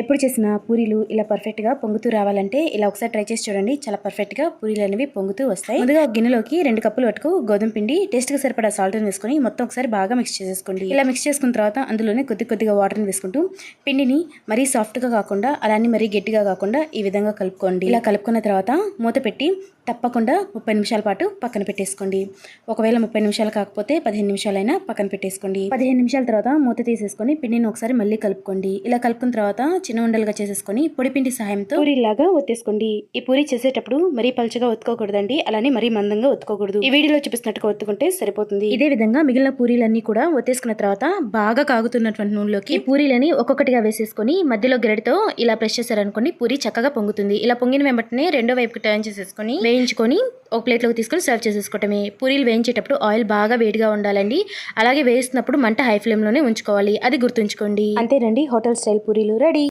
ఎప్పుడు చేసిన పూరీలు ఇలా పర్ఫెక్ట్గా పొంగుతూ రావాలంటే ఇలా ఒకసారి ట్రై చేసి చూడండి. చాలా పర్ఫెక్ట్గా పూరీలు అనేవి పొంగుతూ వస్తాయి. ముందుగా ఒక గిన్నెలోకి 2 కప్పులు వరకు గోధుమ పిండి, టేస్ట్కి సరిపడా సాల్ట్ వేసుకొని మొత్తం ఒకసారి బాగా మిక్స్ చేసేసుకోండి. ఇలా మిక్స్ చేసుకున్న తర్వాత అందులోనే కొద్దిగా వాటర్ని వేసుకుంటూ పిండిని మరీ సాఫ్ట్గా కాకుండా అలానే మరీ గట్టిగా కాకుండా ఈ విధంగా కలుపుకోండి. ఇలా కలుపుకున్న తర్వాత మూత పెట్టి తప్పకుండా 30 నిమిషాల పాటు పక్కన పెట్టేసుకోండి. ఒకవేళ 30 నిమిషాలు కాకపోతే 15 నిమిషాలైనా పక్కన పెట్టేసుకోండి. 15 నిమిషాల తర్వాత మూత తీసేసుకొని పిండిని ఒకసారి మళ్ళీ కలుపుకోండి. ఇలా కలుపుకున్న తర్వాత చిన్న ఉండలుగా చేసేసుకొని పొడి పిండి సహాయంతో పూరీలాగా ఒత్తేసుకోండి. ఈ పూరీ చేసేటప్పుడు మరీ పలుచగా ఒత్తుకోకూడదండి, అలానే మరీ మందంగా ఒత్తుకోకూడదు. ఈ వీడియోలో చూపిస్తున్నట్టుగా ఒత్తుకుంటే సరిపోతుంది. ఇదే విధంగా మిగిలిన పూరీలన్నీ కూడా ఒత్తేసుకున్న తర్వాత బాగా కాగుతున్నటువంటి నూనెలోకి పూరీలని ఒక్కొక్కటిగా వేసేసుకొని మధ్యలో గెరటితో ఇలా ప్రెస్ చేశారనుకోండి, పూరీ చక్కగా పొంగుతుంది. ఇలా పొంగిన వెంటనే రెండో వైపుకి టర్న్ చేసేసుకొని వేయించుకొని ఒక ప్లేట్లోకి తీసుకొని సర్వ్ చేసేసుకోవటమే. పూరీలు వేయించేటప్పుడు ఆయిల్ బాగా వేడిగా ఉండాలండి. అలాగే వేస్తున్నప్పుడు మంట హై ఫ్లేమ్లోనే ఉంచుకోవాలి, అది గుర్తుంచుకోండి. అంతేనండి, హోటల్ స్టైల్ పూరీలు రెడీ.